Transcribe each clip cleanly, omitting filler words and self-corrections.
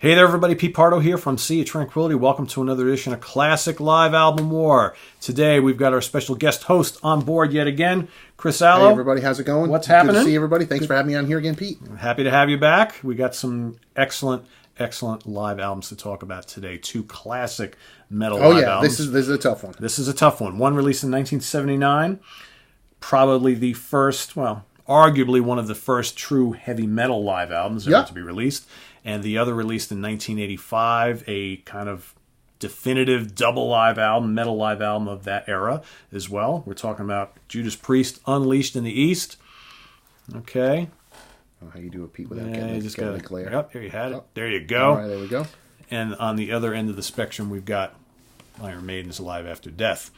Hey there, everybody. Pete Pardo here from Sea of Tranquility. Welcome to another edition of Classic Live Album War. Today, we've got our special guest host on board yet again, Chris Alo. Hey, everybody. How's it going? What's happening? Good to see everybody. Thanks for having me on here again, Pete. Happy to have you back. We got some excellent live albums to talk about today. Two classic metal live albums. This is a tough one. This is a tough one. One released in 1979. Probably the first, arguably one of the first true heavy metal live albums ever to be released. And the other released in 1985, a kind of definitive double live album, metal live album of that era as well. We're talking about Judas Priest Unleashed in the East. Okay. Oh, how you do it, Pete, without getting the glare. Yep, there you had it. There you go. All right, there we go. And on the other end of the spectrum, we've got Iron Maiden's Alive After Death.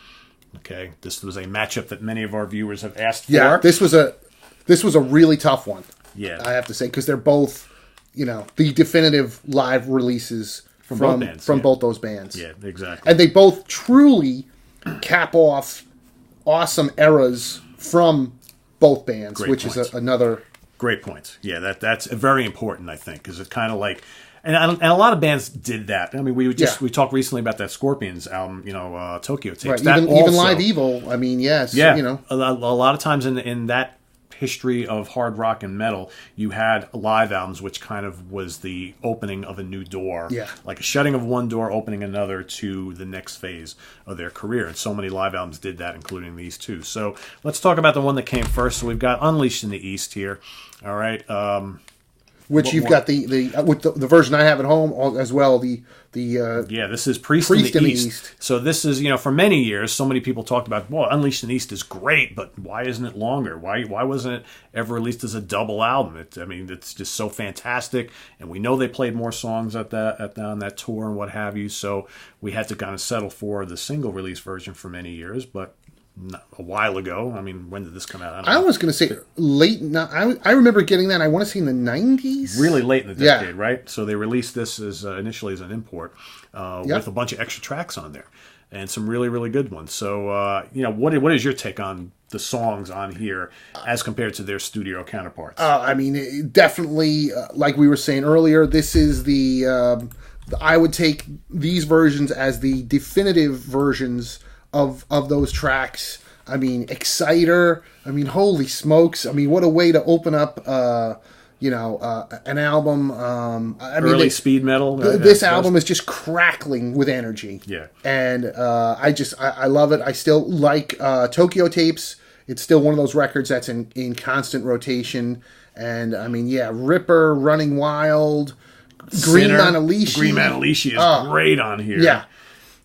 Okay. This was a matchup that many of our viewers have asked for. Yeah, this was a really tough one. Yeah. I have to say, because they're both, the definitive live releases from both those bands. Yeah, exactly. And they both truly cap off awesome eras from both bands, Great which points. is another... Great points. Yeah, that's very important, I think, because it's kind of like... And a lot of bands did that. I mean, we talked recently about that Scorpions album, Tokyo Tapes. Right, even Live Evil, I mean, yes. Yeah, a lot of times in that history of hard rock and metal, you had live albums which kind of was the opening of a new door. Yeah. Like a shutting of one door, opening another to the next phase of their career. And so many live albums did that, including these two. So let's talk about the one that came first. So we've got Unleashed in the East here. All right. Which you've got with the version I have at home as well. This is Priest in the East. So this is, for many years, so many people talked about, well, Unleashed in the East is great, but why isn't it longer? Why wasn't it ever released as a double album? It's just so fantastic, and we know they played more songs on that tour and what have you. So we had to kind of settle for the single release version for many years, but. A while ago. I mean, when did this come out? I was going to say late. I remember getting that. I want to say in the 90s. Really late in the decade, right? So they released this as initially as an import with a bunch of extra tracks on there and some really, really good ones. So, what is your take on the songs on here as compared to their studio counterparts? Definitely, like we were saying earlier, this is I would take these versions as the definitive versions of those tracks. I mean, Exciter. I mean, holy smokes. I mean, what a way to open up, an album. Early speed metal. This album is just crackling with energy. Yeah. And I love it. I still like Tokyo Tapes. It's still one of those records that's in constant rotation. And, Ripper, Running Wild, Green Manalishi. Green Manalishi is great on here. Yeah.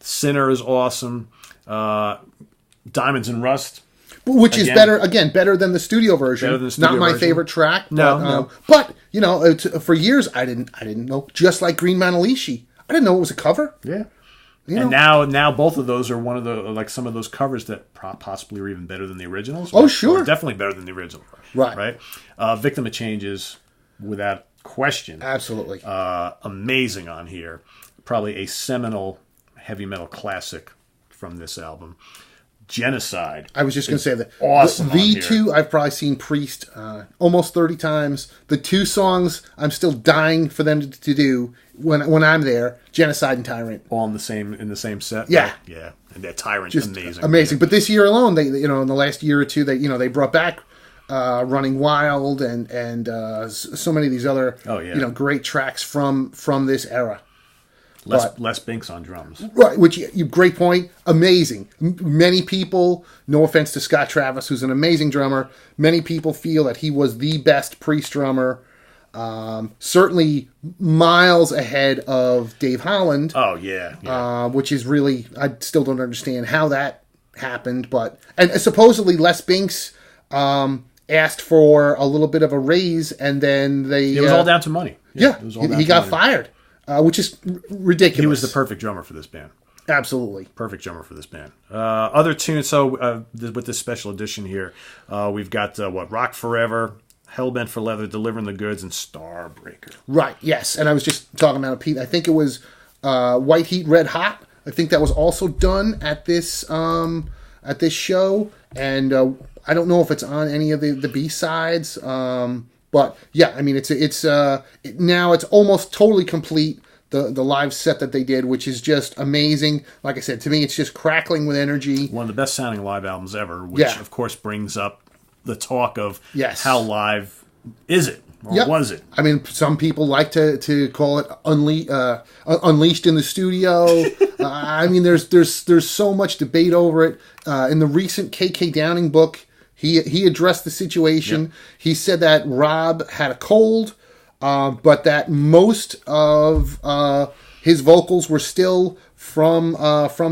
Sinner is awesome. Diamonds and Rust, which is better than the studio version. Not my favorite track. No. But for years I didn't know. Just like Green Manalishi, I didn't know it was a cover. Yeah. And now both of those are one of the some of those covers that possibly are even better than the originals. Oh, sure, definitely better than the original. Right. Victim of Change is without question, absolutely amazing on here. Probably a seminal heavy metal classic from this album. Genocide. I was just going to say that. Awesome. The two, I've probably seen Priest almost 30 times. The two songs I'm still dying for them to do when I'm there, Genocide and Tyrant. All in the same set? Yeah. Right? Yeah. And that Tyrant, just amazing. Amazing. But this year alone, they in the last year or two, they brought back Running Wild and so many of these other great tracks from this era. Les Binks on drums. Right, which, great point. Amazing. Many people, no offense to Scott Travis, who's an amazing drummer, many people feel that he was the best Priest drummer. Certainly miles ahead of Dave Holland. Oh, yeah. Which is really, I still don't understand how that happened. And supposedly Les Binks asked for a little bit of a raise, and then it was all down to money. Yeah, he got fired. Which is ridiculous. He was the perfect drummer for this band. Absolutely. Perfect drummer for this band. Other tunes, so with this special edition here, we've got, Rock Forever, Hellbent for Leather, Delivering the Goods, and Starbreaker. Right, yes. And I was just talking about it, Pete. I think it was White Heat, Red Hot. I think that was also done at this show. And I don't know if it's on any of the B-sides. But yeah, I mean, it's now it's almost totally complete. the live set that they did, which is just amazing. Like I said, to me, it's just crackling with energy. One of the best sounding live albums ever, which of course brings up the talk of how live is it or was it? I mean, some people like to call it unleashed in the studio. I mean, there's so much debate over it. In the recent K.K. Downing book, he addressed the situation. Yep. He said that Rob had a cold, but that most of his vocals were still from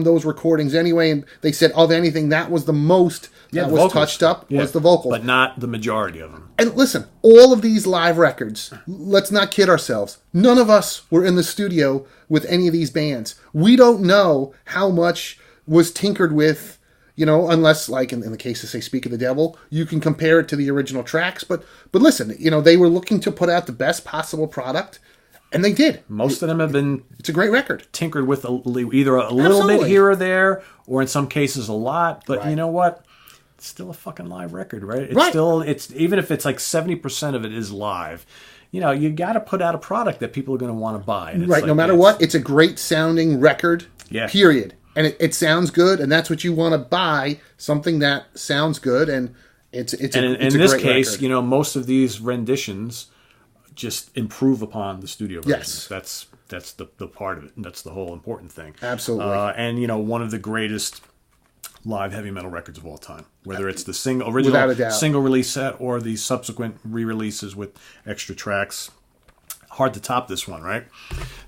those recordings anyway. And they said, of anything, that was the most that was vocals. Touched up was the vocals. But not the majority of them. And listen, all of these live records, let's not kid ourselves. None of us were in the studio with any of these bands. We don't know how much was tinkered with, unless, like in the case of, say, Speak of the Devil, you can compare it to the original tracks. But listen, they were looking to put out the best possible product, and they did. Most of them have been... It's a great record. Tinkered with either a little bit here or there, or in some cases a lot. But you know what? It's still a fucking live record, right? It's still, even if it's like 70% of it is live, you got to put out a product that people are going to want to buy. And right, no matter what, it's a great sounding record, period. And it sounds good, and that's what you want to buy, something that sounds good, and it's a great record. In this case, most of these renditions just improve upon the studio versions. Yes. That's the part of it, and that's the whole important thing. Absolutely. And, one of the greatest live heavy metal records of all time, whether it's the original single release set or the subsequent re-releases with extra tracks. Hard to top this one, right?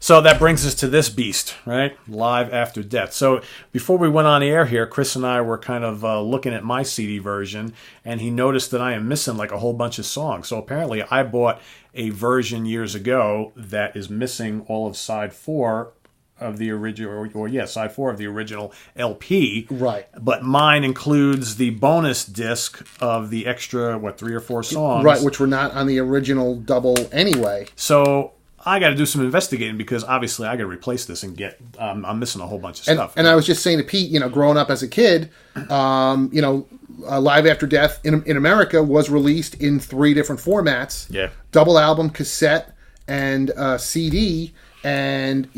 So that brings us to this beast, right? Live After Death. So before we went on the air here, Chris and I were kind of looking at my CD version, and he noticed that I am missing like a whole bunch of songs. So apparently I bought a version years ago that is missing all of side 4 of the original, side 4 of the original LP. Right. But mine includes the bonus disc of the extra, 3 or 4 songs. Right, which were not on the original double anyway. So I got to do some investigating because obviously I got to replace this and get, I'm missing a whole bunch of stuff. And I was just saying to Pete, growing up as a kid, Live After Death in America was released in 3 different formats. Yeah. Double album, cassette, and CD. And,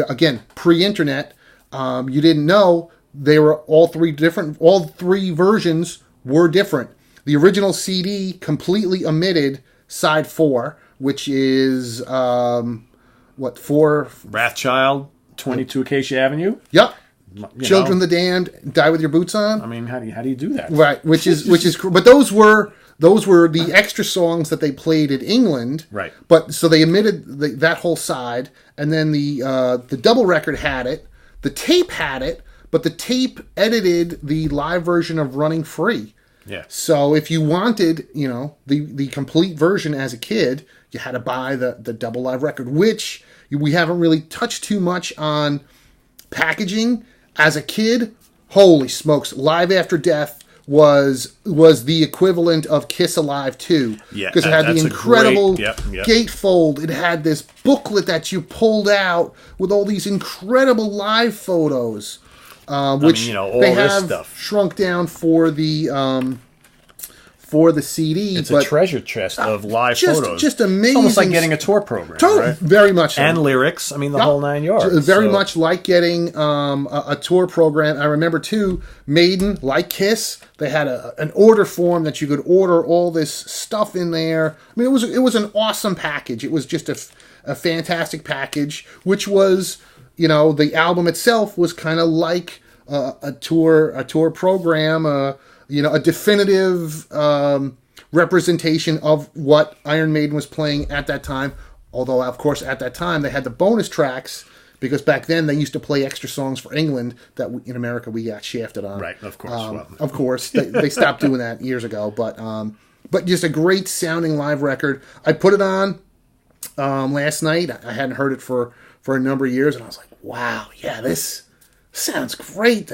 again, pre-internet, you didn't know they were all 3 versions were different. The original CD completely omitted side 4, which is, 4? Wrathchild, 22 Acacia Avenue. Yep. Children of the Damned, Die With Your Boots On. I mean, how do you do that? Right, which is, but those were the extra songs that they played in England. Right. But so they omitted that whole side, and then the double record had it, the tape had it, but the tape edited the live version of Running Free. Yeah. So if you wanted, the complete version as a kid, you had to buy the double live record, which we haven't really touched too much on packaging. As a kid, holy smokes, Live After Death was the equivalent of Kiss Alive 2. Yeah. Because it had the incredible gatefold. It had this booklet that you pulled out with all these incredible live photos, which all they this have stuff shrunk down for the CD. It's a treasure chest of live photos. Just amazing. It's almost like getting a tour program, right? Very much so. And lyrics. The whole 9 yards. Very much like getting a tour program. I remember, too, Maiden, like Kiss, they had an order form that you could order all this stuff in there. It was an awesome package. It was just a fantastic package, which was, the album itself was kind of like a tour program, a definitive representation of what Iron Maiden was playing at that time. Although, of course, at that time, they had the bonus tracks, because back then they used to play extra songs for England that in America we got shafted on. Right, of course. Of course. They stopped doing that years ago. But just a great sounding live record. I put it on last night. I hadn't heard it for a number of years, and I was like, wow, yeah, this sounds great.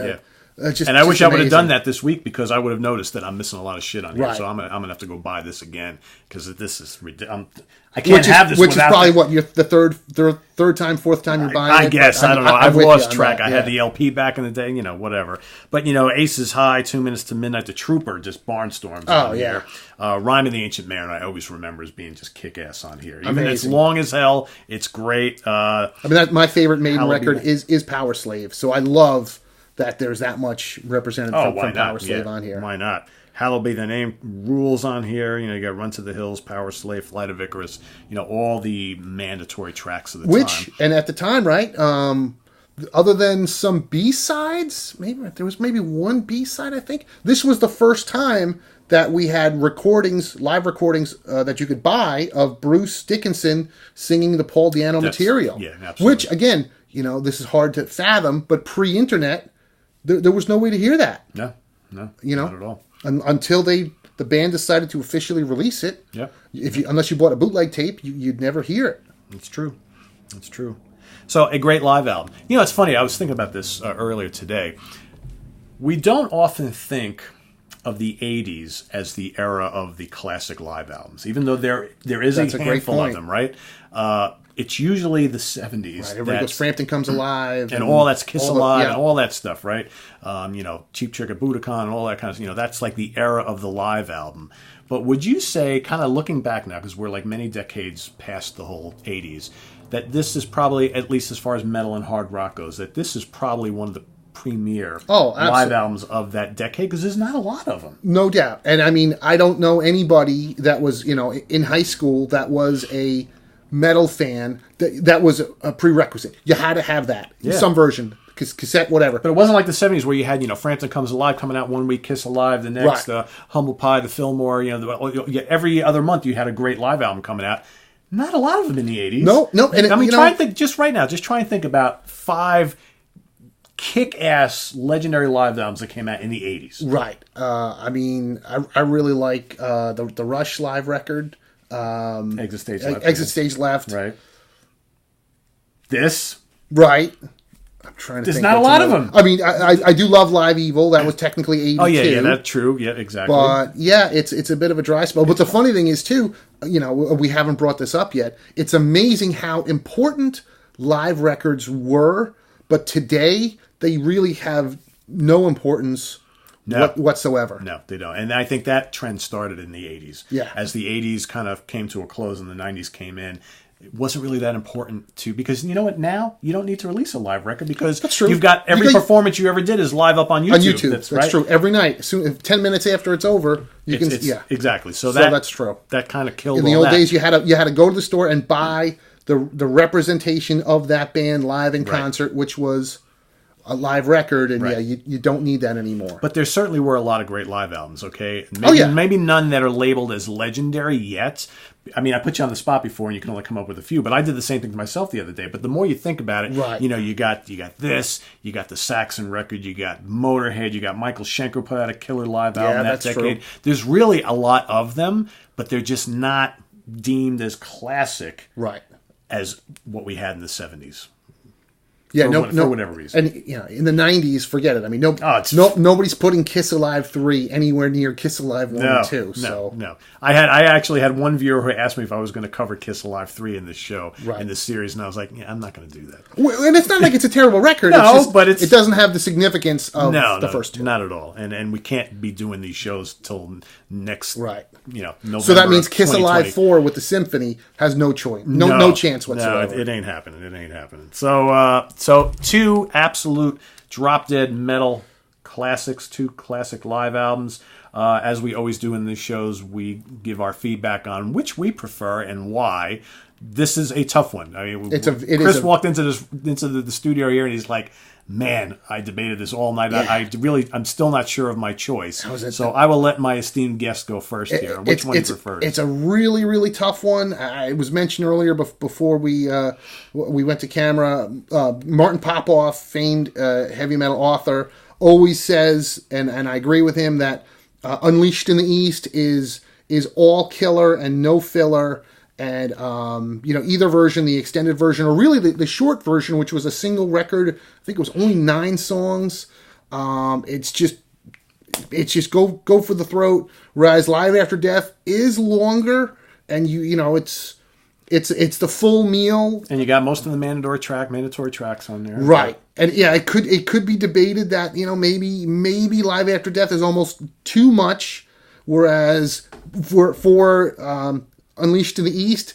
And I wish I would have done that this week, because I would have noticed that I'm missing a lot of shit on here. Right. So I'm gonna have to go buy this again, because this is ridiculous. I can't have this. Which is probably what, the third time, fourth time you're buying I it. guess I don't know. I've lost track. That, I had the LP back in the day, whatever. But Aces High, 2 Minutes to Midnight, the Trooper just barnstorms. Oh yeah. Here. Rhyme of the Ancient Mariner, I always remember as being just kick ass on here. Even Amazing. it's long as hell. It's great. My favorite Maiden record is Power Slave. So I love that there's that much represented from Power Slave on here. Why not? Hallowed be the Name rules on here. You got Run to the Hills, Power Slave, Flight of Icarus. All the mandatory tracks of the time. And at the time, right? Other than some B-sides, there was one B-side, I think. This was the first time that we had live recordings that you could buy of Bruce Dickinson singing the Paul Di'Anno material. Yeah, absolutely. Which, again, this is hard to fathom, but pre-internet, there was no way to hear that. No, not at all. Until the band decided to officially release it. Yeah. Unless you bought a bootleg tape, you'd never hear it. It's true. So, a great live album. It's funny. I was thinking about this earlier today. We don't often think of the 80s as the era of the classic live albums, even though there is a handful of them, right? It's usually the 70s. Right, everybody goes, Frampton Comes Alive. And all that's Kiss Alive and all that stuff, right? Cheap Trick at Budokan and all that kind of, that's like the era of the live album. But would you say, kind of looking back now, because we're like many decades past the whole 80s, that this is probably, at least as far as metal and hard rock goes, that this is probably one of the premier live albums of that decade, because there's not a lot of them. No doubt. And I don't know anybody that was, in high school that was a metal fan. That was a prerequisite. You had to have that. Some version. Cassette, whatever. But it wasn't like the 70s where you had, Frampton Comes Alive coming out one week, Kiss Alive the next, Humble Pie, the Fillmore, every other month you had a great live album coming out. Not a lot of them in the 80s. No. And try and think, just right now, try and think about 5 kick-ass legendary live albums that came out in the 80s. Right. I really like the Rush live record. Exit Stage Left. Exit Stage Left. Right. This. Right. I'm trying to There's think. not a lot of them. I do love Live Evil. That was technically 82. Oh, yeah, that's true. Yeah, exactly. But, yeah, it's a bit of a dry spell. But the funny thing is, too, we haven't brought this up yet. It's amazing how important live records were, but today they really have no importance whatsoever. No, they don't. And I think that trend started in the 80s. Yeah. As the 80s kind of came to a close and the 90s came in, it wasn't really that important because you know what? Now you don't need to release a live record because that's true. You've got every performance you ever did is live up on YouTube. On YouTube, that's true. Every night, 10 minutes after it's over, exactly. So that's true. That kind of killed. In the old days, you had to go to the store and buy the representation of that band live in concert, which was a live record, and you don't need that anymore. But there certainly were a lot of great live albums, okay? Maybe none that are labeled as legendary yet. I put you on the spot before, and you can only come up with a few, but I did the same thing to myself the other day. But the more you think about it, you got this, you got the Saxon record, you got Motorhead, you got Michael Schenker put out a killer live album that decade. True. There's really a lot of them, but they're just not deemed as classic as what we had in the 70s. Yeah, for whatever reason. And in the 90s, forget it. Nobody's putting Kiss Alive 3 anywhere near Kiss Alive 1 and 2. No. I actually had one viewer who asked me if I was going to cover Kiss Alive 3 in this show, in this series, and I was like, I'm not going to do that. And it's not like it's a terrible record. But it doesn't have the significance of the first two. Not at all. And we can't be doing these shows till next, November. So that means Kiss Alive 4 with the symphony has no choice, no chance whatsoever. No, it ain't happening. So 2 absolute drop-dead metal classics, 2 classic live albums. As we always do in these shows, we give our feedback on which we prefer and why. This is a tough one. Chris walked into the studio here and he's like, man, I debated this all night. Yeah. I'm still not sure of my choice. So I will let my esteemed guest go first here. Which one you prefer? It's a really, really tough one. It was mentioned earlier before we went to camera. Martin Popoff, famed heavy metal author, always says, and I agree with him, that Unleashed in the East is all killer and no filler. And, either version, the extended version, or really the short version, which was a single record, I think it was only 9 songs, It's just go for the throat. Whereas Live After Death is longer, and it's the full meal. And you got most of the mandatory tracks on there, right? And yeah, it could be debated that maybe Live After Death is almost too much, whereas for Unleashed in the East,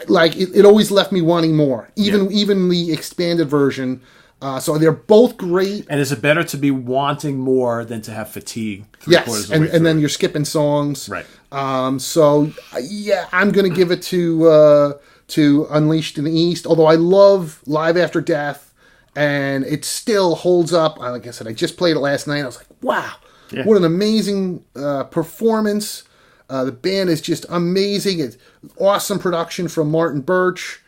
like it always left me wanting more. Even the expanded version. So they're both great. And is it better to be wanting more than to have fatigue? Yes, and then you're skipping songs. Right. So yeah, I'm going to give it to Unleashed in the East. Although I love Live After Death, and it still holds up. Like I said, I just played it last night. I was like, wow, what an amazing performance. The band is just amazing. It's awesome production from Martin Birch.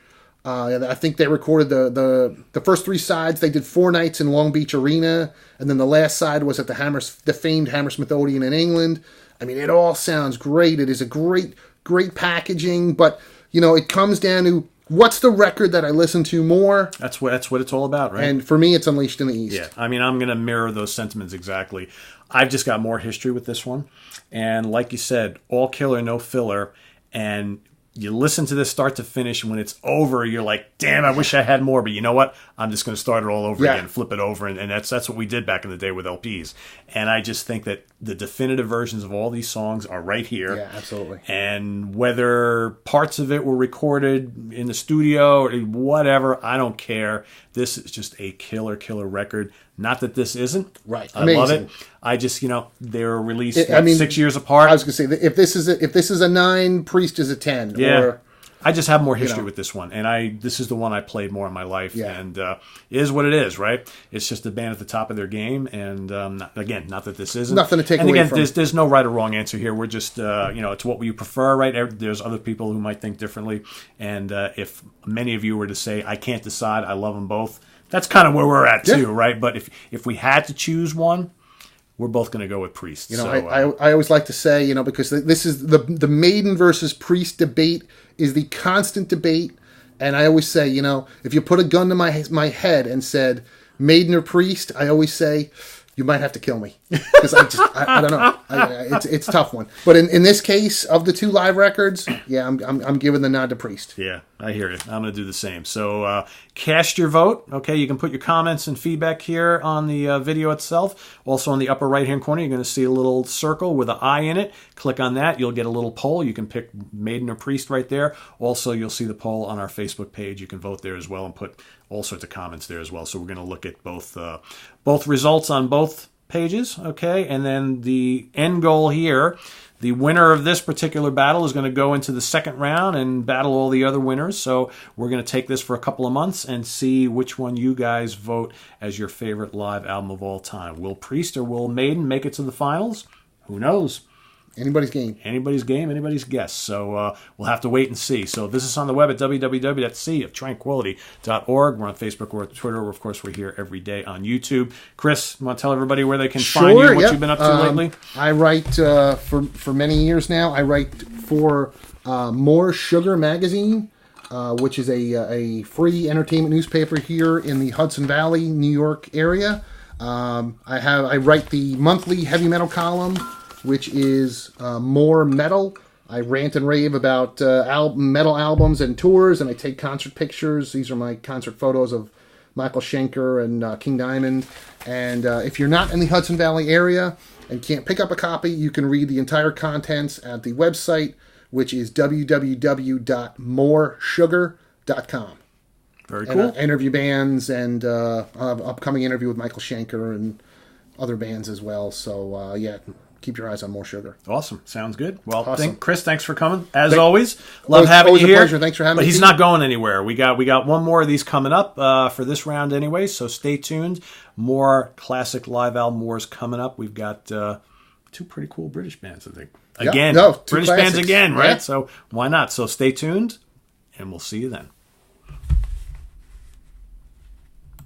I think they recorded the first 3 sides. They did 4 nights in Long Beach Arena, and then the last side was at the famed Hammersmith Odeon in England. I mean, it all sounds great. It is a great packaging, but it comes down to what's the record that I listen to more. That's what it's all about, right? And for me, it's Unleashed in the East. Yeah, I mean, I'm going to mirror those sentiments exactly. I've just got more history with this one, and like you said, all killer, no filler, and you listen to this start to finish, and when it's over, you're like, damn, I wish I had more. But you know what? I'm just going to start it all over again, flip it over. And that's what we did back in the day with LPs. And I just think that the definitive versions of all these songs are right here. Yeah, absolutely. And whether parts of it were recorded in the studio or whatever, I don't care. This is just a killer record. Not that this isn't. Right. I love it. I just, they're released 6 years apart. I was going to say, if this is a 9, Priest is a 10. Yeah. Or, I just have more history with this one. And this is the one I played more in my life. Yeah. And it is what it is, right? It's just a band at the top of their game. And not that this isn't. Nothing to take away from. And from. again, there's no right or wrong answer here. We're just, it's what you prefer, right? There's other people who might think differently. And if many of you were to say, I can't decide, I love them both, that's kind of where we're at too, right? But if we had to choose one, we're both going to go with Priest. I always like to say, because this is the Maiden versus Priest debate is the constant debate, and I always say, if you put a gun to my head and said Maiden or Priest, I always say you might have to kill me because I don't know. It's a tough one. But in this case, of the 2 live records, yeah, I'm giving the nod to Priest. Yeah, I hear you. I'm going to do the same. So cast your vote. Okay, you can put your comments and feedback here on the video itself. Also, in the upper right-hand corner, you're going to see a little circle with an eye in it. Click on that. You'll get a little poll. You can pick Maiden or Priest right there. Also, you'll see the poll on our Facebook page. You can vote there as well and put all sorts of comments there as well. So we're going to look at both results on both pages, okay? And then the end goal here, the winner of this particular battle is going to go into the second round and battle all the other winners. So we're going to take this for a couple of months and see which one you guys vote as your favorite live album of all time. Will Priest or will Maiden make it to the finals? Who knows? Anybody's game. Anybody's game, anybody's guess. So we'll have to wait and see. So this is on the web at www.seaoftranquility.org. We're on Facebook, we're on Twitter. Of course, we're here every day on YouTube. Chris, you want to tell everybody where they can find you and what you've been up to lately? I write for many years now. I write for More Sugar magazine, which is a free entertainment newspaper here in the Hudson Valley, New York area. I write the monthly heavy metal column, which is More Metal. I rant and rave about metal albums and tours, and I take concert pictures. These are my concert photos of Michael Schenker and King Diamond. And if you're not in the Hudson Valley area and can't pick up a copy, you can read the entire contents at the website, which is www.moresugar.com. Very cool. And interview bands and upcoming interview with Michael Schenker and other bands as well. So, keep your eyes on More Sugar. Awesome. Sounds good. Well, awesome. Chris, thanks for coming. As always, love having you here. Always a pleasure. Thanks for having me. But he's not going anywhere. We got one more of these coming up for this round anyway, so stay tuned. More classic live album wars coming up. We've got 2 pretty cool British bands, I think. Again, British classics. Bands again, right? Yeah. So why not? So stay tuned, and we'll see you then.